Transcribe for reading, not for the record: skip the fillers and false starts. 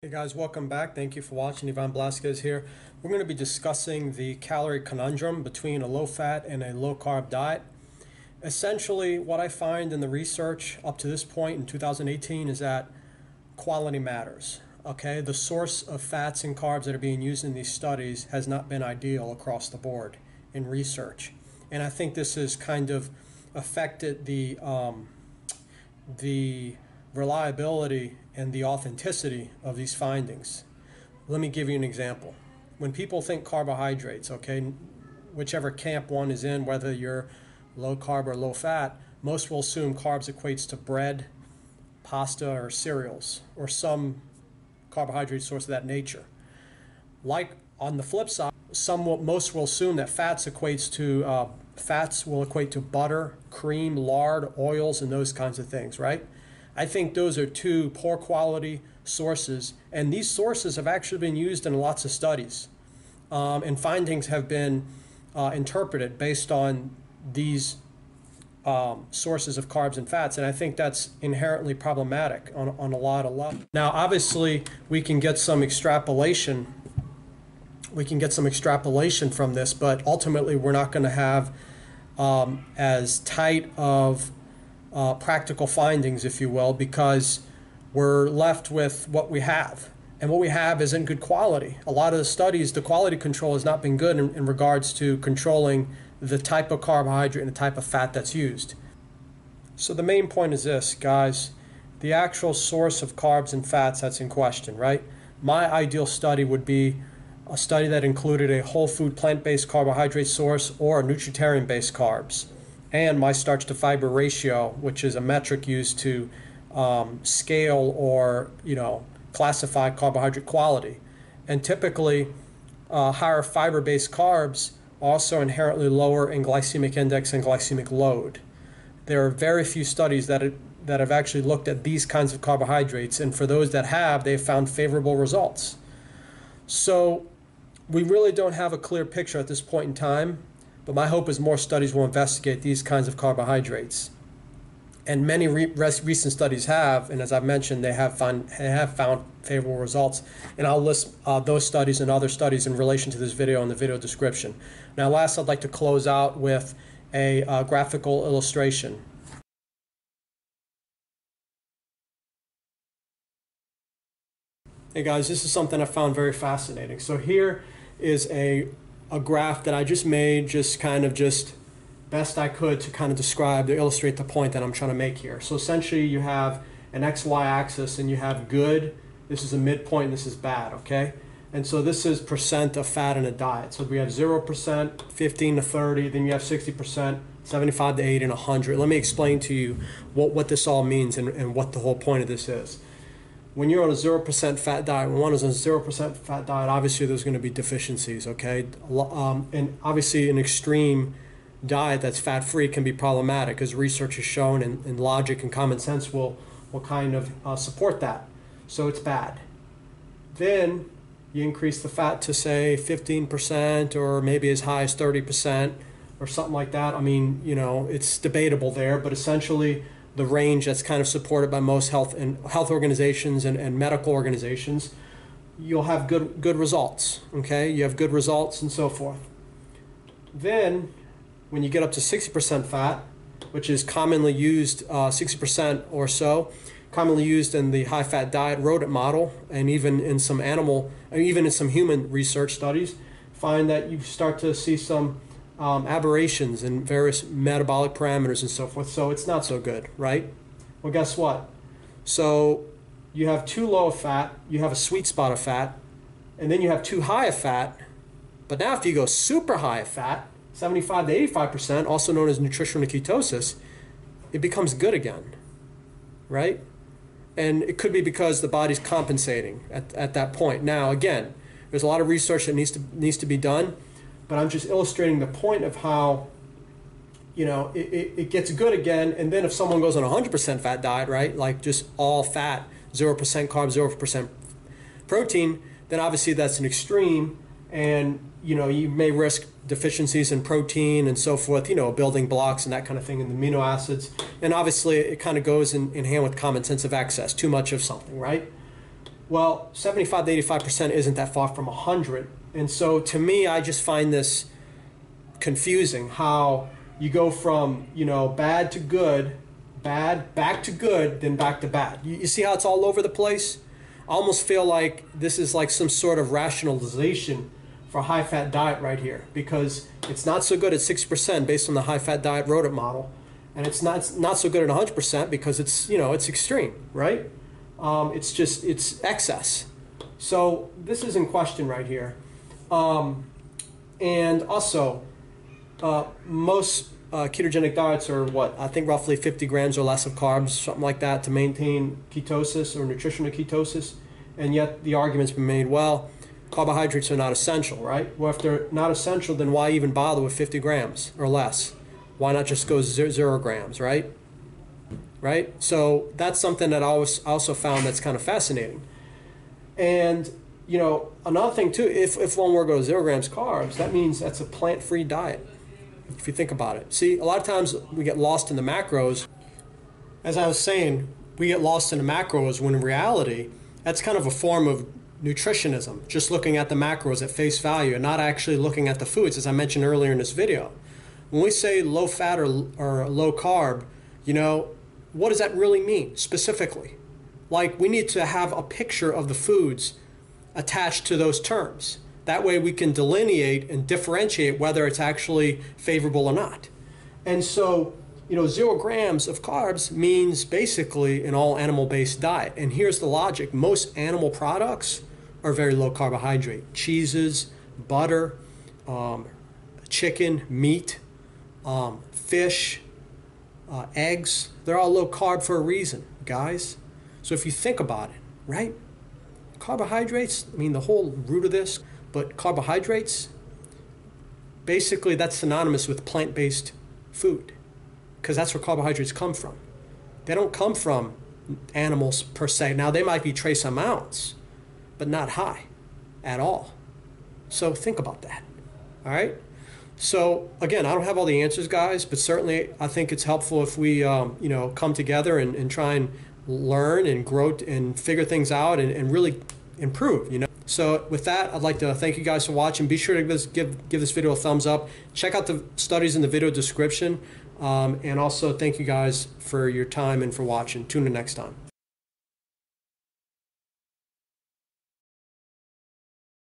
Hey guys, welcome back. Thank you for watching. Ivan Blasquez here. We're going to be discussing the calorie conundrum between a low-fat and a low-carb diet. Essentially, what I find in the research up to this point in 2018 is that quality matters. Okay, the source of fats and carbs that are being used in these studies has not been ideal across the board in research, and I think this has kind of affected the reliability and the authenticity of these findings. Let me give you an example. When people think carbohydrates, okay, whichever camp one is in, whether you're low carb or low fat, most will assume carbs equates to bread, pasta, or cereals, or some carbohydrate source of that nature. Like on the flip side, most will assume that fats will equate to butter, cream, lard, oils, and those kinds of things, right? I think those are two poor quality sources, and these sources have actually been used in lots of studies, and findings have been interpreted based on these sources of carbs and fats, and I think that's inherently problematic on a lot of levels. Now, obviously, we can get some extrapolation from this, but ultimately we're not going to have as tight of practical findings, if you will, because we're left with what we have. And what we have isn't good quality. A lot of the studies, the quality control has not been good in regards to controlling the type of carbohydrate and the type of fat that's used. So the main point is this, guys, the actual source of carbs and fats that's in question, right? My ideal study would be a study that included a whole food plant-based carbohydrate source or nutritarian-based carbs, and my starch to fiber ratio, which is a metric used to scale or classify carbohydrate quality. And typically, higher fiber-based carbs also inherently lower in glycemic index and glycemic load. There are very few studies that have actually looked at these kinds of carbohydrates, and for those that have, they've found favorable results. So we really don't have a clear picture at this point in time. But my hope is more studies will investigate these kinds of carbohydrates. And many recent studies have, and as I've mentioned, they have found favorable results. And I'll list those studies and other studies in relation to this video in the video description. Now last, I'd like to close out with a graphical illustration. Hey guys, this is something I found very fascinating. So here is a graph that I just made, just best I could to kind of describe, to illustrate the point that I'm trying to make here. So essentially you have an XY axis and you have good, this is a midpoint, and this is bad, okay? And so this is percent of fat in a diet. So we have 0%, 15 to 30, then you have 60%, 75 to 80, and 100. Let me explain to you what this all means and what the whole point of this is. When you're on a 0% fat diet, when one is on a 0% fat diet, obviously there's going to be deficiencies, okay? And obviously an extreme diet that's fat-free can be problematic, as research has shown, and logic and common sense will kind of support that. So it's bad. Then you increase the fat to, say, 15% or maybe as high as 30% or something like that. I mean, it's debatable there, but essentially the range that's kind of supported by most health organizations and medical organizations, you'll have good results, okay? You have good results and so forth. Then when you get up to 60% fat, which is commonly used, 60% or so, commonly used in the high-fat diet rodent model, and even in some human research studies, find that you start to see some aberrations in various metabolic parameters and so forth. So it's not so good, right? Well, guess what? So you have too low of fat, you have a sweet spot of fat, and then you have too high of fat. But now if you go super high of fat, 75 to 85%, also known as nutritional ketosis, it becomes good again, right? And it could be because the body's compensating at that point. Now, again, there's a lot of research that needs to be done, but I'm just illustrating the point of how, it gets good again. And then if someone goes on a 100% fat diet, right, like just all fat, 0% carbs, 0% protein, then obviously that's an extreme, and you may risk deficiencies in protein and so forth, building blocks and that kind of thing, and the amino acids. And obviously it kind of goes in hand with common sense of excess, too much of something, right? Well, 75 to 85% isn't that far from 100. And so to me, I just find this confusing how you go from, you know, bad to good, bad, back to good, then back to bad. You see how it's all over the place? I almost feel like this is like some sort of rationalization for a high-fat diet right here, because it's not so good at 60% based on the high-fat diet rodent model, and it's not so good at 100% because it's, you know, it's extreme, right? It's excess. So this is in question right here. And also, most ketogenic diets are what? I think roughly 50 grams or less of carbs, something like that, to maintain ketosis or nutritional ketosis. And yet the argument's been made, well, carbohydrates are not essential, right? Well, if they're not essential, then why even bother with 50 grams or less? Why not just go 0 grams, right? Right? So that's something that I also found that's kind of fascinating. And, you know, another thing too, if one were to go to 0 grams carbs, that means that's a plant-free diet, if you think about it. See, a lot of times we get lost in the macros. As I was saying, we get lost in the macros when in reality, that's kind of a form of nutritionism, just looking at the macros at face value and not actually looking at the foods, as I mentioned earlier in this video. When we say low fat or low carb, you know, what does that really mean specifically? Like, we need to have a picture of the foods attached to those terms. That way we can delineate and differentiate whether it's actually favorable or not. And so, you know, 0 grams of carbs means basically an all animal-based diet. And here's the logic. Most animal products are very low carbohydrate. Cheeses, butter, chicken, meat, fish, eggs, they're all low carb for a reason, guys. So if you think about it, right? Carbohydrates, I mean, the whole root of this, but carbohydrates, basically that's synonymous with plant-based food, because that's where carbohydrates come from. They don't come from animals per se. Now, they might be trace amounts, but not high at all. So think about that, all right? So again, I don't have all the answers, guys, but certainly I think it's helpful if we, you know, come together and try and learn and grow and figure things out and really improve, you know. So with that, I'd like to thank you guys for watching. Be sure to give this video a thumbs up. Check out the studies in the video description. And also thank you guys for your time and for watching. Tune in next time.